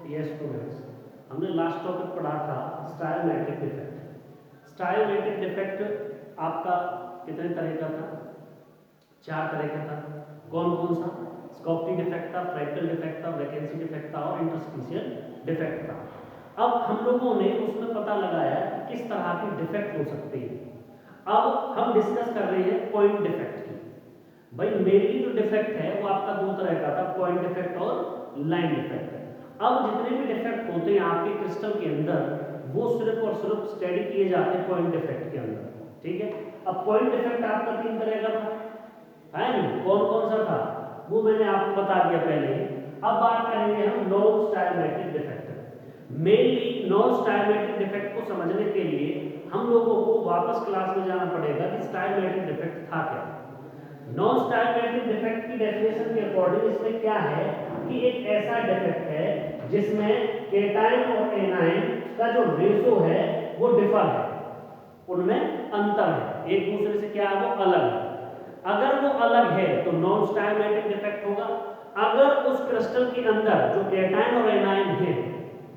Yes students, हमने last topic पढ़ा था स्टायोमेट्रिक डिफेक्ट। स्टायोमेट्रिक डिफेक्ट आपका कितने तरह का था? 4 तरह का था। कौन कौन सा? स्कॉप्टी डिफेक्ट था, फ्रैक्टल डिफेक्ट था, वैकेंसी डिफेक्ट था और इंटरस्टिशियल डिफेक्ट था। अब हम लोगों ने उसमें पता लगाया कि किस तरह के डिफेक्ट हो सकते हैं। अब हम डिस्कस कर रहे हैं पॉइंट डिफेक्ट की। भाई मेनली जो डिफेक्ट है वो आपका 2 तरह का था, पॉइंट डिफेक्ट और लाइन डिफेक्ट। अब जितने भी डिफेक्ट होते हैं आपके क्रिस्टल के अंदर वो सिर्फ और सिर्फ स्टडी किए जाते हैं पॉइंट डिफेक्ट के अंदर, ठीक है। अब पॉइंट डिफेक्ट आपका 3 तरह का था, है नहीं? कौन कौन सा था वो मैंने आपको बता दिया पहले ही। अब बात करेंगे हम non stoichiometric defect. Mainly non stoichiometric defect को समझने के लिए हम लोगों को वापस क्लास में जाना पड़ेगा कि स्टायोमेट्रिक डिफेक्ट था क्या। नॉन स्टायोमेट्रिक डिफेक्ट की डेफिनेशन के अकॉर्डिंग इसमें क्या है कि एक ऐसा डिफेक्ट है जिसमें केटाइन और एनाइन का जो रेशो है वो डिफर है, उनमें अंतर है, एक दूसरे से क्या है वो अलग है। अगर वो अलग है तो नॉन स्टायोमेट्रिक डिफेक्ट होगा। अगर उस क्रिस्टल के अंदर जो केटाइन और एनाइन है,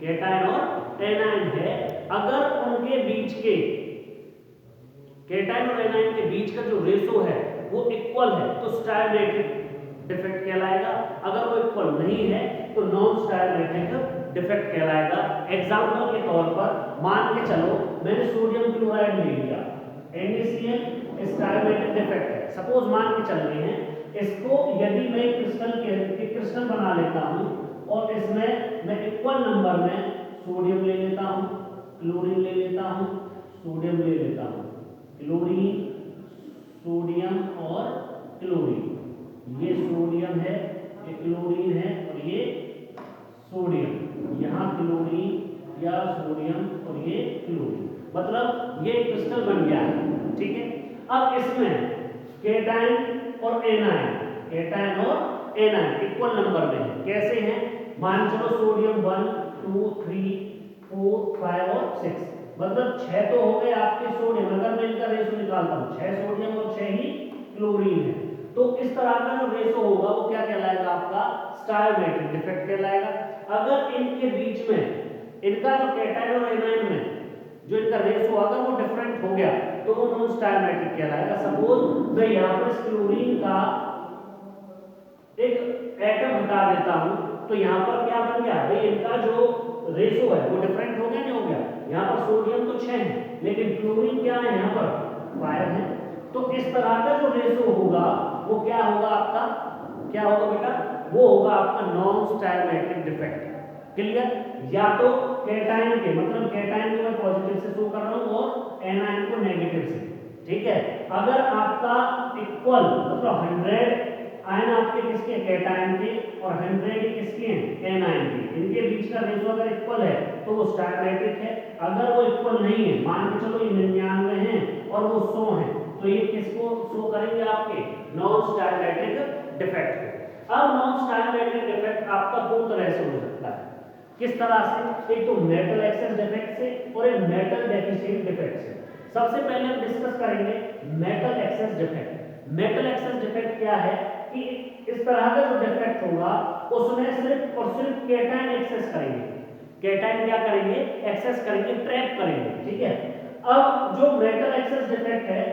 केटाइन और एनाइन है, अगर उनके बीच के केटाइन और एनाइन के बीच का जो रेशो है वो इक्वल है तो स्टायोमेट्रिक डिफेक्ट कहलाएगा। अगर वो इक्वल नहीं है तो नॉन स्टायोमेट्रिक डिफेक्ट कहलाएगा। एग्जांपल के तौर पर मान के चलो मैंने सोडियम क्लोराइड ले लिया, NaCl स्टायोमेट्रिक डिफेक्ट है। सपोज मान के चल रहे हैं इसको, यदि मैं क्रिस्टल बना लेता हूं और इसमें मैं इक्वल नंबर में सोडियम ले लेता हूं, क्लोरीन ले लेता हूं, सोडियम ले लेता हूं, क्लोरीन, सोडियम और क्लोरीन, ये सोडियम है, ये क्लोरीन है और ये सोडियम, यहाँ क्लोरीन या सोडियम और ये क्लोरीन, मतलब ये क्रिस्टल बन गया है, ठीक है। अब इसमें केटाइन और एनाइन, केटाइन और एनाइन इक्वल नंबर में है। कैसे हैं? मान चलो सोडियम 1 2 3 4 5 और 6, मतलब 6 तो हो गए आपके सोडियम। अगर मैं इनका रेशो निकालता हूं 6 सोडियम और 6 ही क्लोरीन है, तो इस तरह का जो रेशो होगा वो क्या कहलाएगा? आपका स्टायोमेट्रिक डिफेक्ट कहलाएगा। अगर इनके बीच में इनका जो केटाइन और एनाइन में जो इनका रेशो अगर वो डिफरेंट हो गया तो वो नॉन स्टायोमेट्रिक कहलाएगा। सपोज मैं यहां पर क्लोरीन का एक एटम हटा देता हूं तो यहां पर क्या बन गया? भाई इनका जो रेशो है वो डिफरेंट हो गया, नहीं हो गया? यहां पर सोडियम तो 6 है लेकिन क्लोरीन क्या है? यहां पर 5 है। तो इस तरह का जो रेशो होगा वो क्या होगा आपका? क्या होगा बेटा? वो होगा आपका नॉन स्टायोमेट्रिक डिफेक्ट। क्लियर? या तो केटाइन के, मतलब केटाइन को मैं पॉजिटिव से शो कर रहा हूं और एनाइन को नेगेटिव से, ठीक है। अगर आपका इक्वल, मतलब 100 आयन आपके किसके? केटाइन के, और 100 किसके हैं? एनाइन के। इनके बीच का रेशो अगर इक्वल है तो वो स्टायोमेट्रिक है। अगर वो इक्वल नहीं है, मान के चलो ये 99 है और वो 100 है, तो ये किसको शो करेंगे? आपके नॉन स्टायोमेट्रिक डिफेक्ट को। अब नॉन स्टायोमेट्रिक डिफेक्ट आपका 2 तरह से हो सकता है। किस तरह से? एक तो मेटल एक्सेस डिफेक्ट से और एक मेटल डेफिशिएंट डिफेक्ट से। सबसे पहले हम डिस्कस करेंगे metal access defect. Metal access defect क्या है कि इस तरह का जो डिफेक्ट होगा उसमें सिर्फ और सिर्फ केटाइन एक्सेस करेंगे। केटाइन क्या करेंगे? एक्सेस करेंगे, ट्रैप करेंगे, ठीक है। अब जो मेटल एक्सेस डिफेक्ट है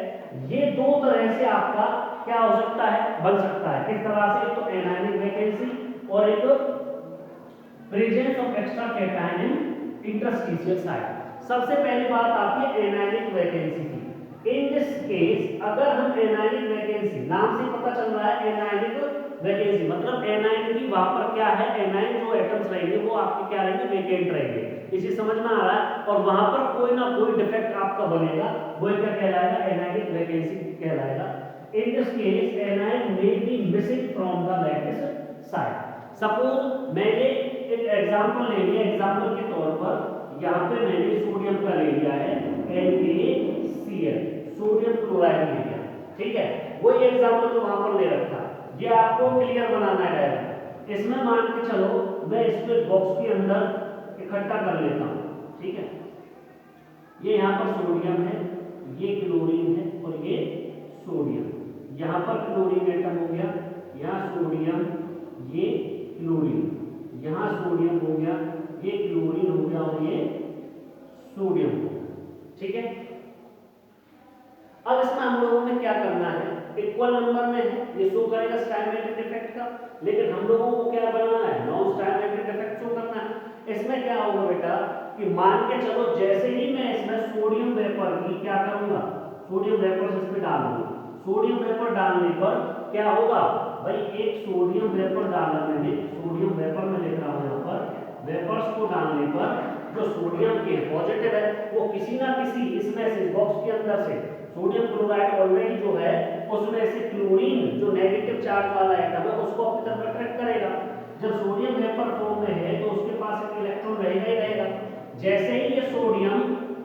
ये 2 तरह से आपका क्या हो सकता है? बन सकता है। किस तरह से? एक तो एनायनिक वैकेंसी और एक presence of extra cation in interstitial site. सबसे पहली बात आती है एनायनिक वैकेंसी की। इन दिस केस अगर हम एनायनिक वैकेंसी, नाम से पता चल रहा है एनायनिक वैकेंसी, मतलब एनायन की वहां पर क्या है? एनायन जो एटम्स रहेंगे वो आपके क्या रहेंगे? वेकेंट रहेंगे। इसे समझ में आ रहा है? और वहां पर कोई ना कोई डिफेक्ट आपका बनेगा, वो क्या कहलाएगा? एनायनिक वैकेंसी कहलाएगा। इन this case anion may be missing from the lattice site. Suppose मैंने एक एग्जांपल ले लिया, एग्जांपल के तौर पर यहां पे मैंने सोडियम का ले लिया है NaCl, सोडियम क्लोराइड ले लिया, ठीक है। वही एग्जांपल जो वहां पर ले रखा है, ये आपको क्लियर बनाना है डायरेक्ट। इसमें मान के चलो मैं इसको बॉक्स के अंदर इकट्ठा कर लेता हूं, ठीक है। ये यहां पर सोडियम है, ये क्लोरीन है और ये सोडियम। यहां पर क्लोरीन एटम हो गया, यहां सोडियम, ये क्लोरीन, यहां सोडियम हो गया, ये क्लोरीन हो गया और ये सोडियम हो गया, ठीक है। अब इसमें हम लोगों ने क्या करना है, इक्वल नंबर में है, ये शो करेगा स्टाइमेट्रिक इफेक्ट का, लेकिन हम लोगों को क्या बनाना है, नॉन स्टाइमेट्रिक इफेक्ट शो करना है। इसमें क्या होगा बेटा कि मान के चलो जैसे ही मैं इसमें सोडियम वेपर की क्या करूंगा, सोडियम वेपर इसमें डालूंगा, सोडियम वेपर डालने पर क्या होगा भाई, एक सोडियम वेपर डालने में, सोडियम वेपर में लिख रहा हूं यहां पर, वेपर्स को डालने पर जो सोडियम के पॉजिटिव है वो किसी ना किसी इसमें से बॉक्स के अंदर से सोडियम क्लोराइड ऑलरेडी जो है उसमें से क्लोरीन जो नेगेटिव चार्ज वाला एटम है उसको अपनी तरफ अट्रैक्ट करेगा। जब सोडियम वेपर फॉर्म में है तो उसके पास एक इलेक्ट्रॉन रहेगा ही रहेगा। जैसे ही ये सोडियम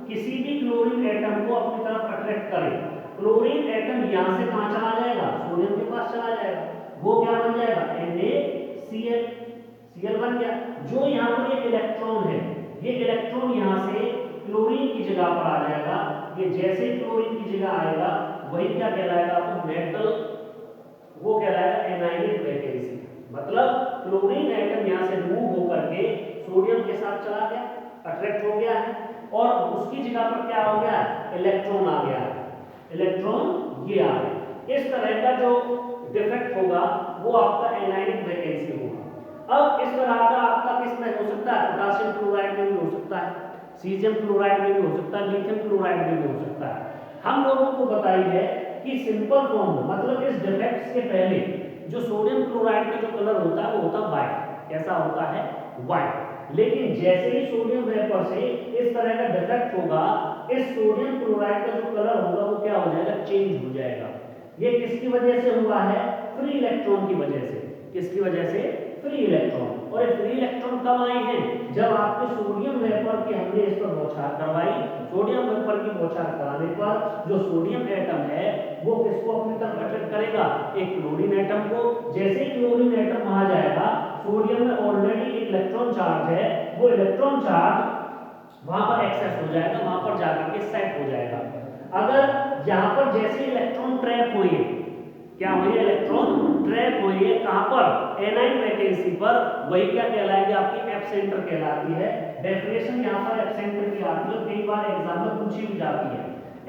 किसी भी क्लोरीन एटम को अपनी तरफ अट्रैक्ट करे, क्लोरीन एटम यहां से कहां चला जाएगा, सोडियम के पास चला जाएगा, वो क्या बन जाएगा NaCl, Cl बन गया। जो यहाँ पर एक इलेक्ट्रॉन है, ये इलेक्ट्रॉन यहाँ से क्लोरीन की जगह पर आ जाएगा, ये जैसे ही क्लोरीन की जगह आएगा वही क्या कहलाएगा आपको, मेटल, वो कहलाएगा एनायनिक वैकेंसी। मतलब क्लोरीन एटम यहाँ से मूव होकर के सोडियम के साथ चला गया, अट्रैक्ट हो गया है, और उसकी जगह पर क्या हो गया, इलेक्ट्रॉन आ गया है, इलेक्ट्रॉन ये आ गया। इस तरह का जो डिफेक्ट होगा वो आपका एनायनिक वैकेंसी होगा। अब इस तरह का आपका किस में हो सकता है, पोटेशियम क्लोराइड में भी हो सकता है, सीजियम क्लोराइड में भी हो सकता है, लिथियम क्लोराइड में भी हो सकता है। हम लोगों को बताई है कि सिंपल फॉर्म मतलब इस डिफेक्ट्स के पहले जो सोडियम क्लोराइड का जो कलर होता है वो होता है व्हाइट, कैसा होता है, व्हाइट। लेकिन जैसे ही सोडियम वेपर से इस तरह का डिफेक्ट होगा, इस सोडियम क्लोराइड का जो कलर होगा वो क्या हो जाएगा, चेंज हो जाएगा। ये किसकी वजह से हुआ है, फ्री इलेक्ट्रॉन की वजह से। किसकी वजह से, फ्री इलेक्ट्रॉन। और ये फ्री इलेक्ट्रॉन कब आए हैं, जब आपके सोडियम वेपर की हमने इस पर बौछार करवाई। सोडियम वेपर की बौछार कराने पर जो सोडियम एटम है वो किसको अपनी तरफ अट्रैक्ट करेगा, एक क्लोरीन एटम को। जैसे ही क्लोरीन एटम वहां जाएगा, सोडियम में ऑलरेडी एक इलेक्ट्रॉन चार्ज है, वो इलेक्ट्रॉन चार्ज वहां पर एक्सेस हो जाएगा, वहां पर जाकर के सेट हो जाएगा। अगर यहां पर जैसे इलेक्ट्रॉन ट्रैप हुए, क्या हुई, इलेक्ट्रॉन ट्रैप हुई है कहां पर, एनाइन वैकेंसी पर, वही क्या कहलाएगी आपकी, एफ सेंटर कहलाती है। डेफिनेशन यहां पर एफ सेंटर की आती है, कई बार एग्जाम में पूछी भी जाती है।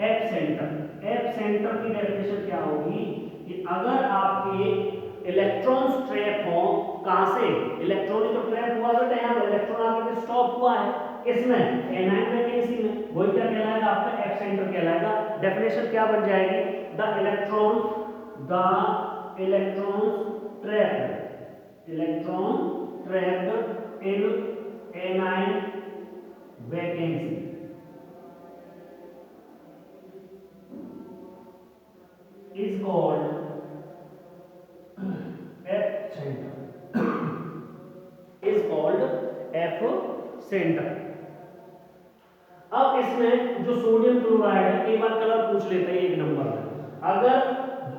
एफ सेंटर, एफ सेंटर की डेफिनेशन क्या होगी कि अगर आपके इलेक्ट्रॉन्स ट्रैप हो, कहां से, इलेक्ट्रॉन तो ट्रैप हुआ बेटा, यहां पर इलेक्ट्रॉन आके स्टॉप हुआ है किसमें, एनाइन वैकेंसी में, वही क्या कहलाएगा आपका, एफ सेंटर कहलाएगा। डेफिनेशन क्या बन जाएगी, the electron, the electrons trapped in anion vacancy is called F center, is called F center। अब इसमें जो सोडियम क्लोराइड है, कई बार कलर पूछ लेते हैं एक नंबर में, अगर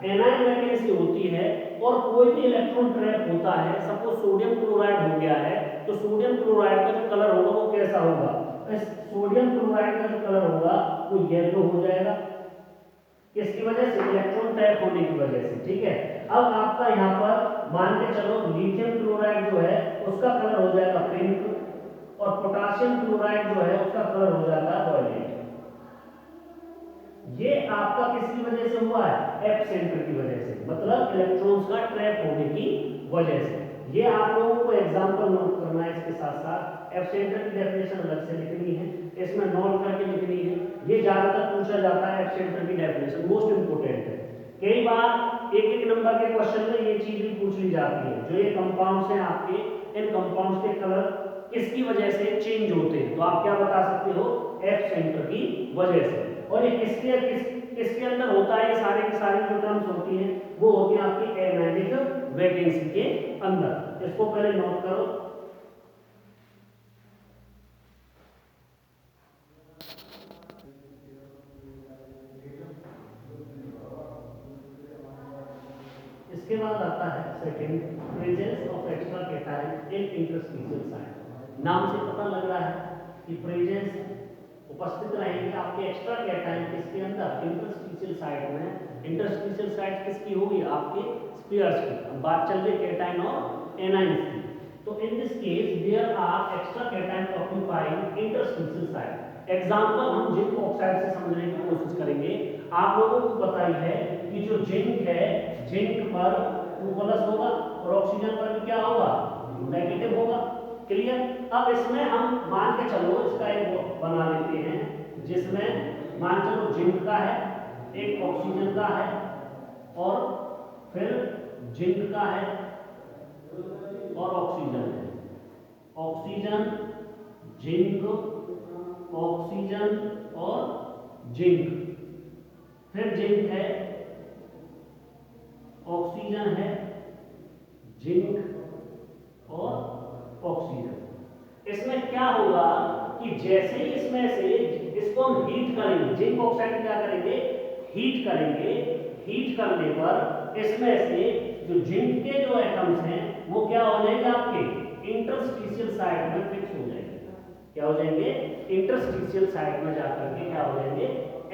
एनाइन वैकेंसी होती है और कोई भी इलेक्ट्रॉन ट्रैप होता है, सपोज सोडियम क्लोराइड हो गया है, तो सोडियम क्लोराइड का जो कलर होगा वो कैसा होगा, इस सोडियम क्लोराइड का जो कलर होगा वो येलो हो जाएगा, किसकी वजह से, इलेक्ट्रॉन ट्रैप होने की वजह से, ठीक है। अब आपका यहाँ पर मान के चलो लिथियम क्लोराइड जो है उसका कलर हो जाएगा पिंक, और पोटेशियम क्लोराइड जो है उसका कलर हो जाता है वॉयलेट। ये आपका किसकी वजह से हुआ है, एफ सेंटर की वजह से, मतलब इलेक्ट्रॉन्स का ट्रैप होने की वजह से। ये आप लोगों को एग्जांपल नोट करना है, इसके साथ साथ एफ सेंटर की डेफिनेशन अलग से लिखनी है, इसमें नोट करके लिखनी है। ये ज्यादातर पूछा जाता है, एफ सेंटर की डेफिनेशन मोस्ट इंपोर्टेंट है। कई बार एक एक नंबर के क्वेश्चन में ये चीज भी पूछ ली जाती है, जो ये कंपाउंड्स हैं आपके, इन कंपाउंड्स के कलर किसकी वजह से चेंज होते हैं, तो आप क्या बता सकते हो, एफ सेंटर की वजह से। और ये किसके अंदर होता है, ये सारे की सारी जो टर्म्स होती हैं वो होती है आपकी एनायनिक वैकेंसी के अंदर। इसको पहले नोट करो। इसके बाद आता है second, presence of extra cation in interstitial site. नाम से पता लग रहा है कि प्रेजेंस, उपस्थित रहेंगे आपके एक्स्ट्रा कैटायन किसके अंदर, इंटरस्टीशियल साइट में। इंटरस्टीशियल साइट किसकी होगी, आपके स्फीयर्स की। अब बात चल रही कैटायन और एनायंस की। तो in this case there are extra cation occupying interstitial site. Example हम जिंक ऑक्साइड से समझने की कोशिश करेंगे। आप लोगों को पता ही है कि जो जिंक है, जिंक पर 2+ होगा और ऑक्सीजन पर भी क्या होगा, नेगेटिव होगा। क्लियर। अब इसमें हम मान के चलो इसका एक बना लेते हैं जिसमें मान चलो जिंक का है, एक ऑक्सीजन का है और फिर जिंक का है और ऑक्सीजन है। ऑक्सीजन, जिंक, ऑक्सीजन और जिंक, फिर जिंक है, ऑक्सीजन है, जिंक और ऑक्सीजन। इसमें क्या होगा कि जैसे ही इसमें से इसको हम हीट करेंगे, जिंक ऑक्साइड क्या करेंगे, हीट करेंगे। हीट करने पर इसमें से जो जिंक के जो एटम्स हैं वो क्या हो जाएंगे, आपके इंटरस्टिशियल साइड में फिक्स हो जाएंगे। क्या हो जाएंगे, इंटरस्टिशियल साइड में जाकर के क्या हो जाएंगे,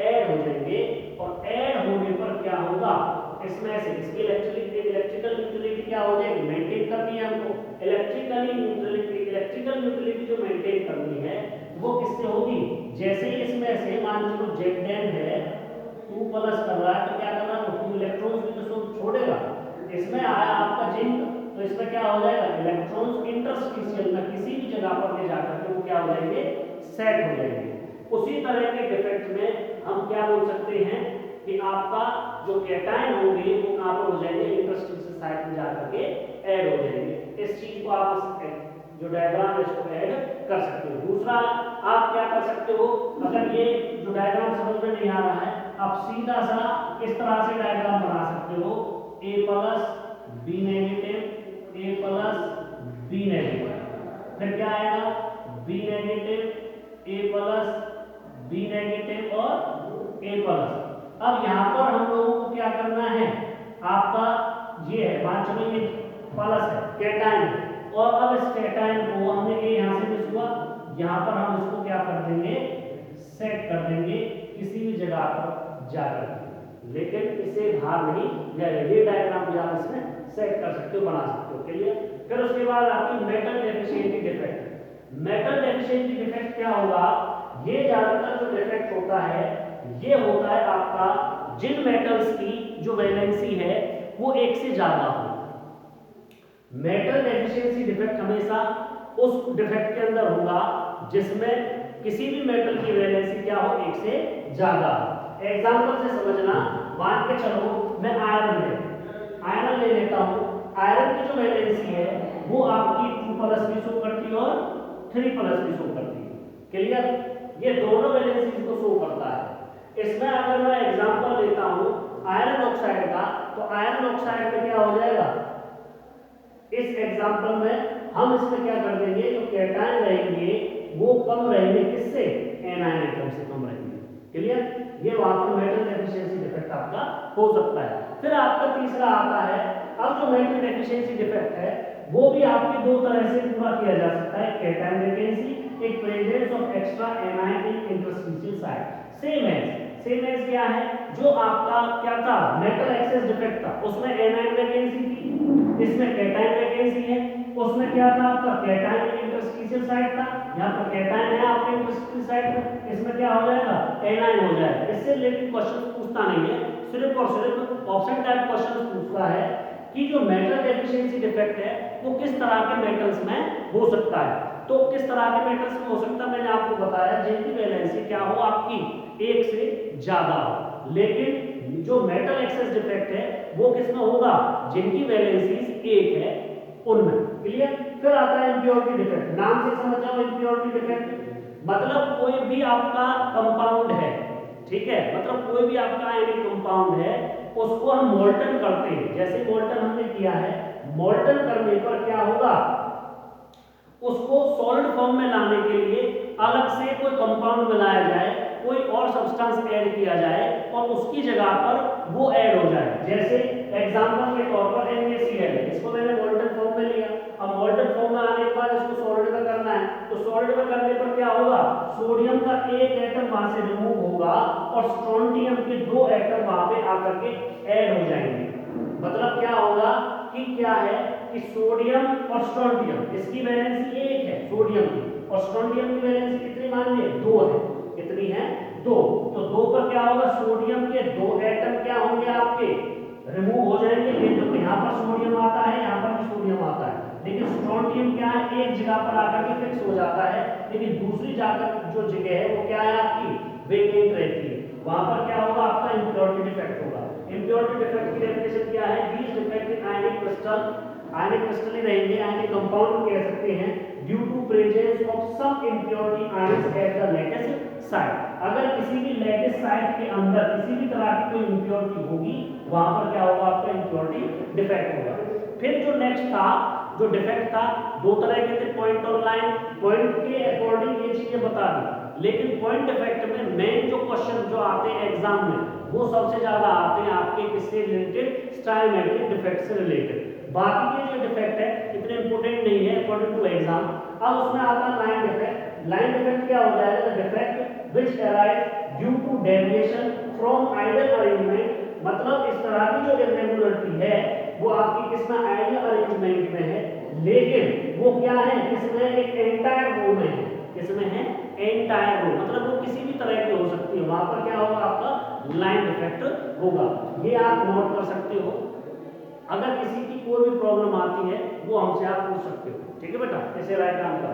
ऐड हो जाएंगे। और ऐड होने पर क्या होगा, इसमें से इसकी इलेक्ट्रिकल न्यूट्रलिटी क्या हो जाएगी, मेंटेन करनी है हमको। इलेक्ट्रिकल न्यूट्रलिटी जो मेंटेन करनी है वो किससे होगी, जैसे ही इसमें से मान लो जेडेन है 2+ कर रहा है तो क्या करना है, 2 इलेक्ट्रॉन्स भी तो छोड़ेगा। इसमें आया आपका जिंक तो इसमें क्या हो जाएगा, इलेक्ट्रॉन्स इंटरस्टिशियल में किसी भी जगह पर ले जाकर के वो क्या हो जाएंगे, सेट हो जाएंगे। उसी तरह के डिफेक्ट में हम क्या बोल सकते हैं कि आपका जो कैटायन होंगे वो कहां पर हो जाएंगे, इंटरस्टिशियल साइड में जाकर के ऐड हो जाएंगे। इस चीज को आप जो डायग्राम है इसको ऐड कर सकते हो। दूसरा आप क्या कर सकते हो, अगर ये जो डायग्राम समझ में नहीं आ रहा है आप सीधा सा इस तरह से डायग्राम बना सकते हो, A+ B negative, A+ B negative, फिर क्या आएगा B negative, A+ B negative और A+। अब यहाँ पर हम लोगों को क्या करना है, आपका ये है मान चलो ये प्लस है कैटायन, और अब इस कैटायन को हमने ये यहाँ से मिस हुआ, यहाँ पर हम इसको क्या कर देंगे, सेट कर देंगे किसी भी जगह पर जाकर, लेकिन इसे बाहर नहीं जाएगा। ये डायग्राम भी आप इसमें सेट कर सकते हो, बना सकते हो। क्लियर। फिर उसके बाद आपकी metal deficiency defect. Metal deficiency defect क्या होगा, ये ज्यादातर जो डिफेक्ट होता है ये होता है आपका जिन मेटल्स की जो वैलेंसी है वो 1 से ज्यादा हो। मेटल डेफिशिएंसी डिफेक्ट हमेशा उस डिफेक्ट के अंदर होगा जिसमें किसी भी मेटल की वैलेंसी क्या हो, 1 से ज्यादा। एग्जांपल से समझना, मान के चलो मैं आयरन ले लेता हूं। आयरन की जो वैलेंसी है वो आपकी 2+ भी शो करती है और 3+ भी शो करती है। क्लियर। ये दोनों वैलेंसी को शो करता है। इसमें अगर मैं एग्जांपल लेता हूं आयरन ऑक्साइड का, तो आयरन ऑक्साइड में क्या हो जाएगा, इस एग्जांपल में हम इसमें क्या कर देंगे, जो कैटायन रहेंगे वो कम रहेंगे, किससे, एनायन एटम से कम रहेंगे। क्लियर। ये वहां पर मेटल डेफिशिएंसी डिफेक्ट आपका हो सकता है। फिर आपका तीसरा आता है, अब जो मेटल डेफिशिएंसी डिफेक्ट है वो भी आपकी 2 तरह से पूरा किया जा सकता है, कैटायन वैकेंसी, एक presence of extra anion in interstitial site. Same as क्या है, जो आपका क्या था, मेटल एक्सेस डिफेक्ट था, उसमें एनायन वैकेंसी थी, इसमें कैटायन वैकेंसी है। उसमें क्या था आपका, कैटायन इंटरस्टिशियल साइट था, यहाँ पर कैटायन है आपके इंटरस्टिशियल साइट में, इसमें क्या हो जाएगा, एनायन हो जाएगा। इससे रिलेटेड क्वेश्चन पूछता नहीं है, सिर्फ और सिर्फ ऑप्शन टाइप क्वेश्चन पूछता है कि जो मेटल डेफिशिएंसी डिफेक्ट है वो किस तरह के मेटल्स में हो सकता है। तो किस तरह के मेटल्स में हो सकता है, मैंने आपको बताया जिनकी वैलेंसी क्या हो, आपकी 1 से ज्यादा हो। लेकिन जो मेटल एक्सेस डिफेक्ट है वो किसमें होगा, जिनकी वैलेंसी 1 है उनमें। क्लियर। फिर आता है इंप्योरिटी डिफेक्ट। नाम से समझ जाओ, इंप्योरिटी डिफेक्ट मतलब कोई भी आपका कंपाउंड है, ठीक है, मतलब कोई भी आपका आयनिक कंपाउंड है उसको हम मोल्टन करते हैं। जैसे मोल्टन हमने किया है, मोल्टन करने पर क्या होगा, उसको सॉलिड फॉर्म में लाने के लिए अलग से कोई कंपाउंड मिलाया जाए, कोई और सब्सटेंस ऐड किया जाए और उसकी जगह पर वो ऐड हो जाए। जैसे एग्जांपल के तौर पर NaCl, इसको मैंने मोल्टन फॉर्म में लिया। अब मोल्टन फॉर्म में आने के बाद इसको सॉलिड में करना है, तो सॉलिड में करने पर क्या होगा, सोडियम का एक एटम वहां से रिमूव होगा और स्ट्रोंटियम के 2 एटम वहां पे आकर के ऐड हो जाएंगे। मतलब क्या होगा कि कि क्या है कि सोडियम और स्ट्रोंटियम, इसकी वैलेंसी 1 है सोडियम की, और स्ट्रोंटियम की वैलेंसी कितनी मान लिए 2 है। कितनी है 2। तो 2 पर क्या होगा, सोडियम के 2 एटम क्या होंगे आपके रिमूव हो जाएंगे। ये देखो यहाँ पर सोडियम आता है, यहाँ पर भी सोडियम आता है, लेकिन स्ट्रोंटियम क्या है एक जगह पर आकर के फिक्स हो जाता है, लेकिन दूसरी जाकर जो जगह है वो क्या है आपकी वेकेंट रहती है। वहां पर क्या होगा आपका इम्प्योरिटी डिफेक्ट होगा। इम्प्योरिटी डिफेक्ट की डेफिनेशन क्या है, this defect in ionic crystal, ionic crystal ही रहेंगे, आयनिक कंपाउंड कह सकते हैं, due to presence of some impurity ions at the lattice site. अगर किसी भी लेटेस्ट साइट के अंदर किसी भी तरह की कोई इम्प्योरिटी होगी, वहां पर क्या होगा आपका इम्प्योरिटी डिफेक्ट होगा। फिर जो नेक्स्ट था, जो डिफेक्ट था, दो तरह के थे, पॉइंट और लाइन। पॉइंट के अकॉर्डिंग ये चीजें बता दी, लेकिन पॉइंट डिफेक्ट में मेन जो क्वेश्चन जो आते हैं एग्जाम में वो सबसे ज्यादा आते हैं आपके किससे रिलेटेड, स्टाइलमेट्रिक डिफेक्ट से रिलेटेड। बाकी के जो डिफेक्ट है इतने इंपोर्टेंट नहीं है अकॉर्डिंग टू एग्जाम। अब उसमें आता है लाइन डिफेक्ट। लाइन डिफेक्ट क्या हो जाएगा, defect which arise due to deviation from ideal arrangement, मतलब इस तरह की जो इरेगुलरिटी है वो आपकी किसमें आइडियल अरेंजमेंट में है, लेकिन वो क्या है किसमें, एक एंटायर रो में है। किसमें है, एंटायर रो, मतलब वो किसी भी तरह की हो सकती है, वहां पर क्या होगा आपका लाइन डिफेक्ट होगा। ये आप नोट कर सकते हो। अगर किसी की कोई भी प्रॉब्लम आती है वो हमसे आप पूछ सकते हो, ठीक है बेटा, कैसे राइट आंसर।